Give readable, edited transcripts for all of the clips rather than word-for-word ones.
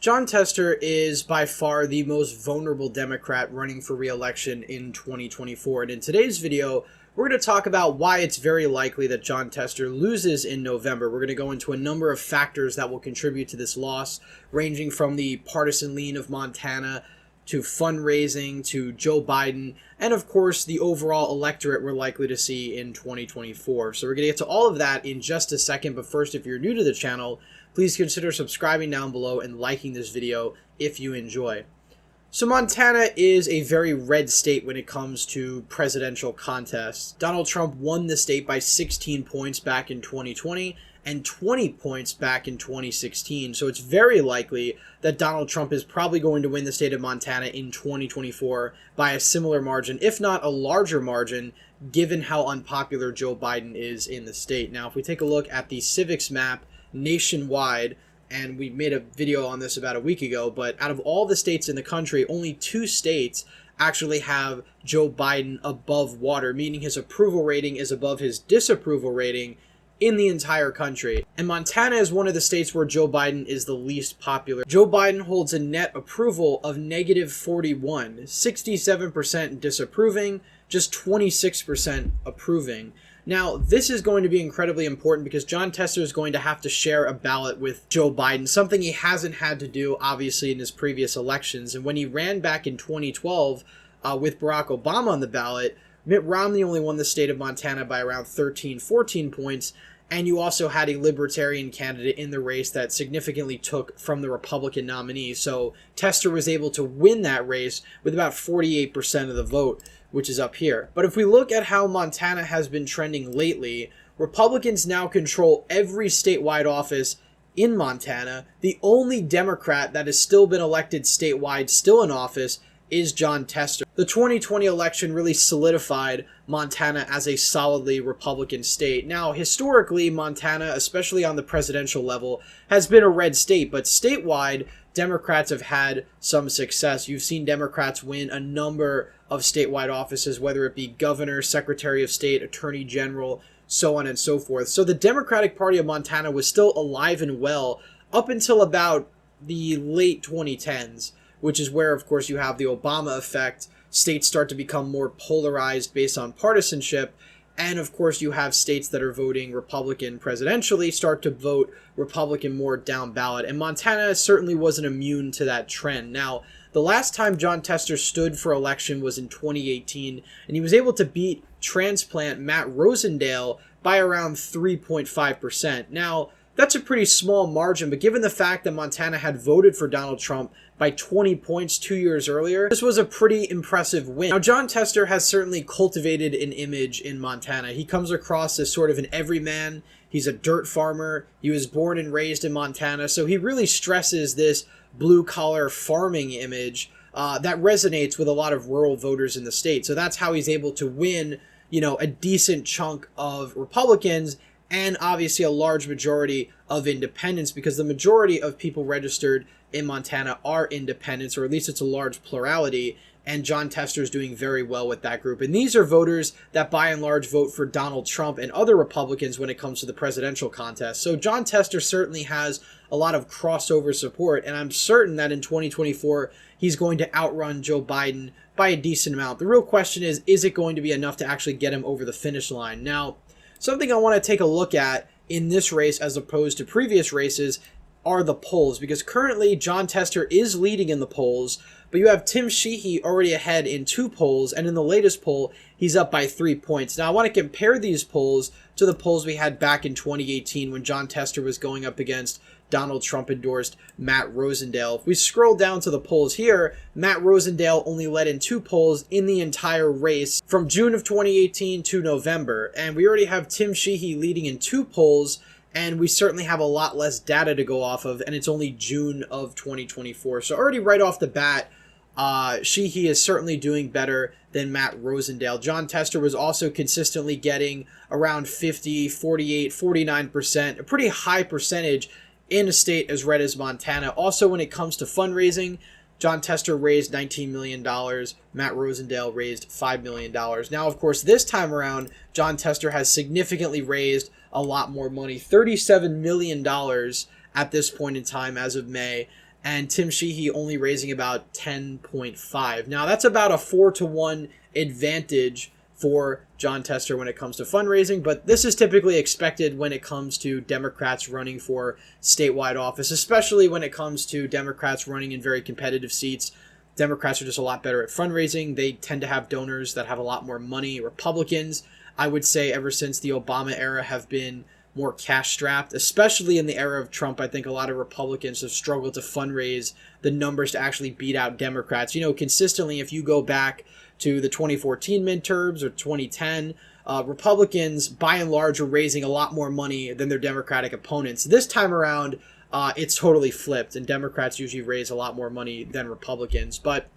Jon Tester is by far the most vulnerable Democrat running for re-election in 2024, and in today's video, we're going to talk about why it's very likely that Jon Tester loses in November. We're going to go into a number of factors that will contribute to this loss, ranging from the partisan lean of Montana to fundraising to Joe Biden, and of course the overall electorate we're likely to see in 2024. So we're going to get to all of that in just a second, but first, if you're new to the channel, please consider subscribing down below and liking this video if you enjoy. So Montana is a very red state when it comes to presidential contests. Donald Trump won the state by 16 points back in 2020 and 20 points back in 2016. So it's very likely that Donald Trump is probably going to win the state of Montana in 2024 by a similar margin, if not a larger margin, given how unpopular Joe Biden is in the state. Now, if we take a look at the civics map nationwide, and we made a video on this about a week ago, but out of all the states in the country, only 2 states actually have Joe Biden above water, meaning his approval rating is above his disapproval rating in the entire country. And Montana is one of the states where Joe Biden is the least popular. Joe Biden holds a net approval of -41, 67% disapproving, just 26% approving. Now, this is going to be incredibly important because Jon Tester is going to have to share a ballot with Joe Biden, something he hasn't had to do, obviously, in his previous elections. And when he ran back in 2012 with Barack Obama on the ballot, Mitt Romney only won the state of Montana by around 13, 14 points, and you also had a libertarian candidate in the race that significantly took from the Republican nominee. So Tester was able to win that race with about 48% of the vote, which is up here. But if we look at how Montana has been trending lately, Republicans now control every statewide office in Montana. The only Democrat that has still been elected statewide, still in office, is Jon Tester. The 2020 election really solidified Montana as a solidly Republican state. Now, historically, Montana, especially on the presidential level, has been a red state, but statewide, Democrats have had some success. You've seen Democrats win a number of statewide offices, whether it be governor, secretary of state, attorney general, so on and so forth. So the Democratic Party of Montana was still alive and well up until about the late 2010s, which is where, of course, you have the Obama effect. States start to become more polarized based on partisanship. And, of course, you have states that are voting Republican presidentially start to vote Republican more down ballot. And Montana certainly wasn't immune to that trend. Now, the last time Jon Tester stood for election was in 2018, and he was able to beat transplant Matt Rosendale by around 3.5%. Now, that's a pretty small margin, but given the fact that Montana had voted for Donald Trump by 20 points 2 years earlier, this was a pretty impressive win. Now, Jon Tester has certainly cultivated an image in Montana. He comes across as sort of an everyman. He's a dirt farmer. He was born and raised in Montana, so he really stresses this blue-collar farming image that resonates with a lot of rural voters in the state. So that's how he's able to win, a decent chunk of Republicans and obviously a large majority of independents, because the majority of people registered in Montana are independents, or at least it's a large plurality, and Jon Tester is doing very well with that group. And these are voters that by and large vote for Donald Trump and other Republicans when it comes to the presidential contest. So Jon Tester certainly has a lot of crossover support, and I'm certain that in 2024 he's going to outrun Joe Biden by a decent amount. The real question is it going to be enough to actually get him over the finish line? Now, something I want to take a look at in this race as opposed to previous races are the polls, because currently Jon Tester is leading in the polls, but you have Tim Sheehy already ahead in 2 polls, and in the latest poll, he's up by 3 points. Now, I want to compare these polls to the polls we had back in 2018 when Jon Tester was going up against Donald Trump-endorsed Matt Rosendale. If we scroll down to the polls here, Matt Rosendale only led in 2 polls in the entire race from June of 2018 to November, and we already have Tim Sheehy leading in 2 polls, and we certainly have a lot less data to go off of, and it's only June of 2024. So already right off the bat, Sheehy is certainly doing better than Matt Rosendale. Jon Tester was also consistently getting around 50, 48, 49%, a pretty high percentage in a state as red as Montana. Also, when it comes to fundraising, Jon Tester raised $19 million. Matt Rosendale raised $5 million. Now, of course, this time around, Jon Tester has significantly raised a lot more money, $37 million at this point in time as of May. and Tim Sheehy only raising about 10.5. Now, that's about a 4-to-1 advantage for Jon Tester when it comes to fundraising, but this is typically expected when it comes to Democrats running for statewide office, especially when it comes to Democrats running in very competitive seats. Democrats are just a lot better at fundraising. They tend to have donors that have a lot more money. Republicans, I would say, ever since the Obama era, have been more cash-strapped, especially in the era of Trump. I think a lot of Republicans have struggled to fundraise the numbers to actually beat out Democrats. You know, consistently, if you go back to the 2014 midterms or 2010, Republicans, by and large, are raising a lot more money than their Democratic opponents. This time around, it's totally flipped, and Democrats usually raise a lot more money than Republicans. But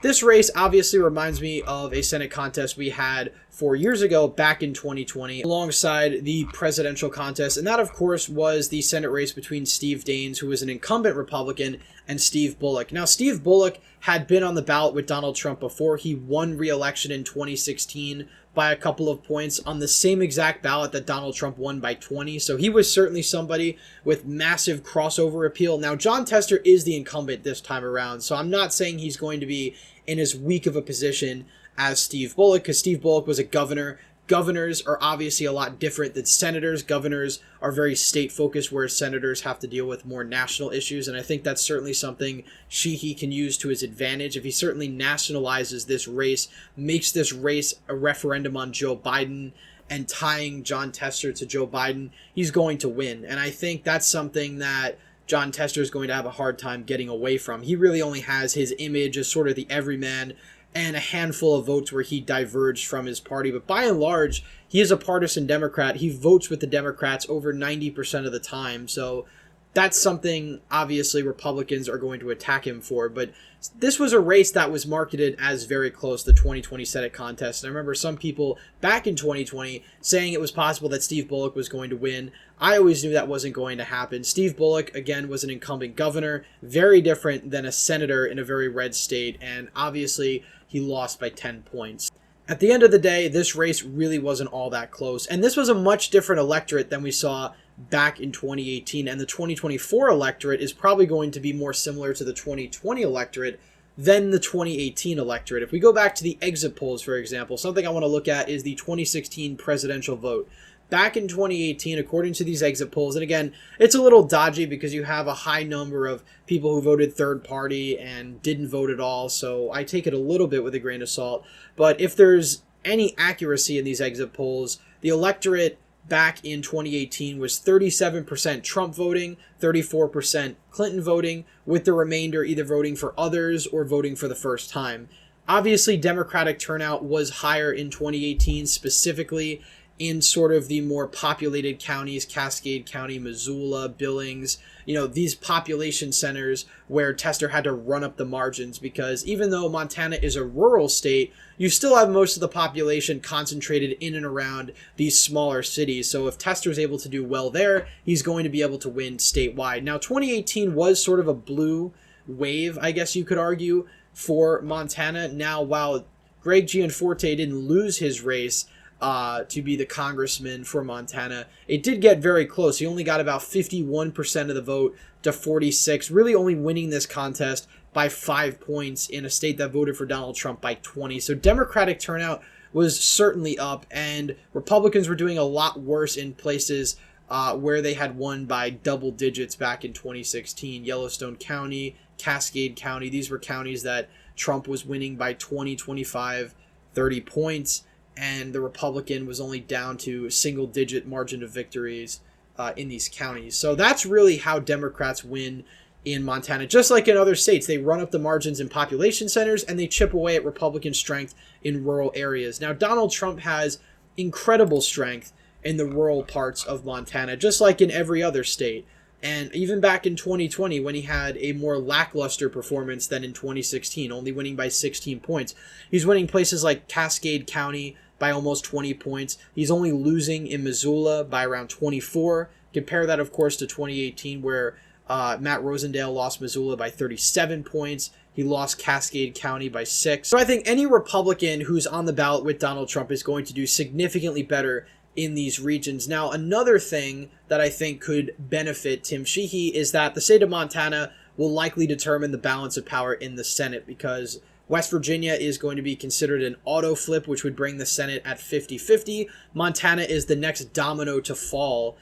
this race obviously reminds me of a Senate contest we had 4 years ago, back in 2020, alongside the presidential contest. And that, of course, was the Senate race between Steve Daines, who was an incumbent Republican, and Steve Bullock. Now, Steve Bullock had been on the ballot with Donald Trump before. He won re-election in 2016 by a couple of points on the same exact ballot that Donald Trump won by 20. So he was certainly somebody with massive crossover appeal. Now, Jon Tester is the incumbent this time around, so I'm not saying he's going to be in as weak of a position as Steve Bullock, because Steve Bullock was a governor. Governors are obviously a lot different than senators. Governors are very state-focused, whereas senators have to deal with more national issues, and I think that's certainly something Sheehy can use to his advantage. If he certainly nationalizes this race, makes this race a referendum on Joe Biden, and tying Jon Tester to Joe Biden, he's going to win. And I think that's something that Jon Tester is going to have a hard time getting away from. He really only has his image as sort of the everyman and a handful of votes where he diverged from his party. But by and large, he is a partisan Democrat. He votes with the Democrats over 90% of the time. So that's something, obviously, Republicans are going to attack him for. But this was a race that was marketed as very close, the 2020 Senate contest. And I remember some people back in 2020 saying it was possible that Steve Bullock was going to win. I always knew that wasn't going to happen. Steve Bullock, again, was an incumbent governor, very different than a senator in a very red state. And obviously, he lost by 10 points. At the end of the day, this race really wasn't all that close. And this was a much different electorate than we saw back in 2018. And the 2024 electorate is probably going to be more similar to the 2020 electorate than the 2018 electorate. If we go back to the exit polls, for example, something I want to look at is the 2016 presidential vote. Back in 2018, according to these exit polls, and again, it's a little dodgy because you have a high number of people who voted third party and didn't vote at all, so I take it a little bit with a grain of salt. But if there's any accuracy in these exit polls, the electorate back in 2018 was 37% Trump voting, 34% Clinton voting, with the remainder either voting for others or voting for the first time. Obviously, Democratic turnout was higher in 2018, specifically in sort of the more populated counties, Cascade County, Missoula, Billings, these population centers where Tester had to run up the margins, because even though Montana is a rural state, you still have most of the population concentrated in and around these smaller cities. So if Tester's able to do well there, he's going to be able to win statewide. Now, 2018 was sort of a blue wave, I guess you could argue, for Montana. Now, while Greg Gianforte didn't lose his race to be the congressman for Montana, it did get very close. He only got about 51% of the vote to 46, really only winning this contest by 5 points in a state that voted for Donald Trump by 20. So Democratic turnout was certainly up, and Republicans were doing a lot worse in places where they had won by double digits back in 2016. Yellowstone County, Cascade County, these were counties that Trump was winning by 20, 25, 30 points. And the Republican was only down to a single-digit margin of victories in these counties. So that's really how Democrats win in Montana. Just like in other states, they run up the margins in population centers and they chip away at Republican strength in rural areas. Now, Donald Trump has incredible strength in the rural parts of Montana, just like in every other state. And even back in 2020, when he had a more lackluster performance than in 2016, only winning by 16 points, he's winning places like Cascade County by almost 20 points. He's only losing in Missoula by around 24. Compare that, of course, to 2018, where Matt Rosendale lost Missoula by 37 points. He lost Cascade County by 6. So I think any Republican who's on the ballot with Donald Trump is going to do significantly better in these regions. Now, another thing that I think could benefit Tim Sheehy is that the state of Montana will likely determine the balance of power in the Senate, because West Virginia is going to be considered an auto flip, which would bring the Senate at 50-50. Montana is the next domino to fall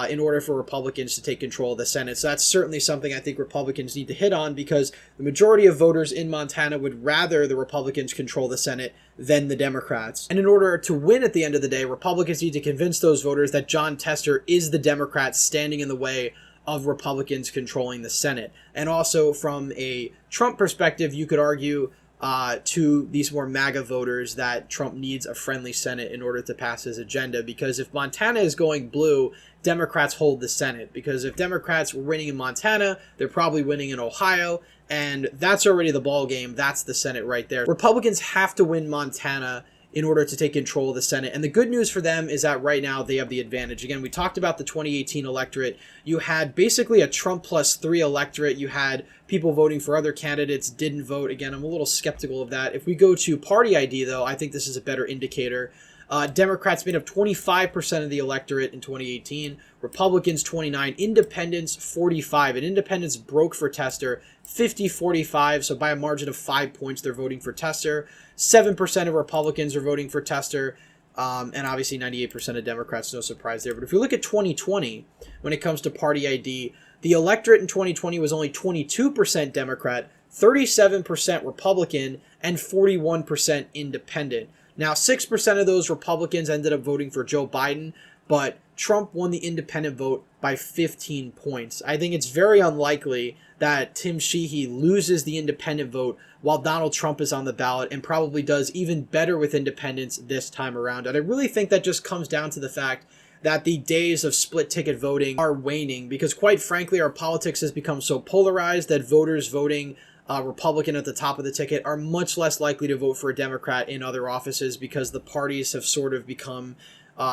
in order for Republicans to take control of the Senate. So that's certainly something I think Republicans need to hit on, because the majority of voters in Montana would rather the Republicans control the Senate than the Democrats. And in order to win at the end of the day, Republicans need to convince those voters that Jon Tester is the Democrat standing in the way of Republicans controlling the Senate. And also from a Trump perspective, you could argue to these more MAGA voters that Trump needs a friendly Senate in order to pass his agenda, because if Montana is going blue, Democrats hold the Senate, because if Democrats were winning in Montana, they're probably winning in Ohio, and that's already the ball game. That's the Senate right there. Republicans have to win Montana in order to take control of the Senate. And the good news for them is that right now they have the advantage. Again, we talked about the 2018 electorate. You had basically a Trump +3 electorate. You had people voting for other candidates, didn't vote. Again, I'm a little skeptical of that. If we go to party ID, though, I think this is a better indicator. Democrats made up 25% of the electorate in 2018, Republicans 29%, Independents 45%, and Independents broke for Tester 50-45, so by a margin of 5 points they're voting for Tester. 7% of Republicans are voting for Tester, and obviously 98% of Democrats, no surprise there. But if you look at 2020, when it comes to party ID, the electorate in 2020 was only 22% Democrat, 37% Republican, and 41% Independent. Now, 6% of those Republicans ended up voting for Joe Biden, but Trump won the independent vote by 15 points. I think it's very unlikely that Tim Sheehy loses the independent vote while Donald Trump is on the ballot, and probably does even better with independents this time around. And I really think that just comes down to the fact that the days of split ticket voting are waning, because quite frankly, our politics has become so polarized that voters voting Republican at the top of the ticket are much less likely to vote for a Democrat in other offices, because the parties have sort of become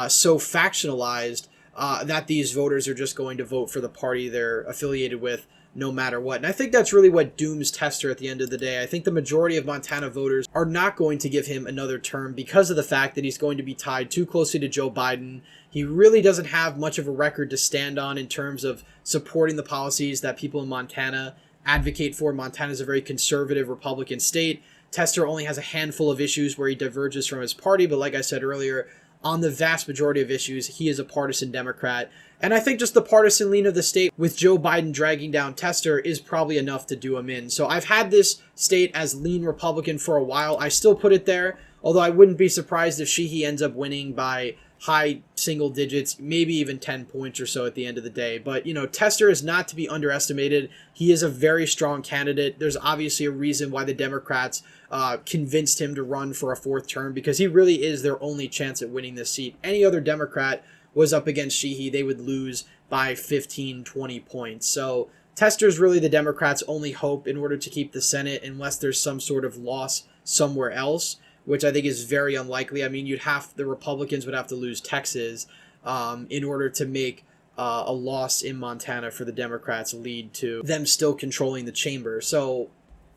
so factionalized that these voters are just going to vote for the party they're affiliated with no matter what. And I think that's really what dooms Tester at the end of the day. I think the majority of Montana voters are not going to give him another term because of the fact that he's going to be tied too closely to Joe Biden. He really doesn't have much of a record to stand on in terms of supporting the policies that people in Montana advocate for. Montana is a very conservative Republican state. Tester only has a handful of issues where he diverges from his party, but like I said earlier, on the vast majority of issues, he is a partisan Democrat. And I think just the partisan lean of the state, with Joe Biden dragging down Tester, is probably enough to do him in. So I've had this state as lean Republican for a while. I still put it there, although I wouldn't be surprised if Sheehy ends up winning by high single digits, maybe even 10 points or so at the end of the day. But, you know, Tester is not to be underestimated. He is a very strong candidate. There's obviously a reason why the Democrats convinced him to run for a fourth term, because he really is their only chance at winning this seat. Any other Democrat was up against Sheehy, they would lose by 15, 20 points. So Tester's really the Democrats' only hope in order to keep the Senate, unless there's some sort of loss somewhere else, which I think is very unlikely. I mean, the Republicans would have to lose Texas in order to make a loss in Montana for the Democrats lead to them still controlling the chamber. So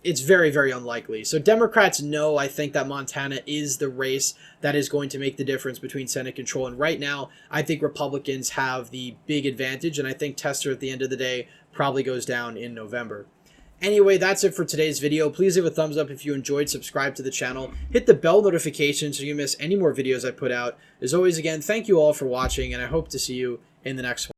it's very, very unlikely. So Democrats know, I think, that Montana is the race that is going to make the difference between Senate control. And right now, I think Republicans have the big advantage. And I think Tester, at the end of the day, probably goes down in November. Anyway, that's it for today's video. Please leave a thumbs up if you enjoyed, subscribe to the channel, hit the bell notification so you miss any more videos I put out. As always, again, thank you all for watching, and I hope to see you in the next one.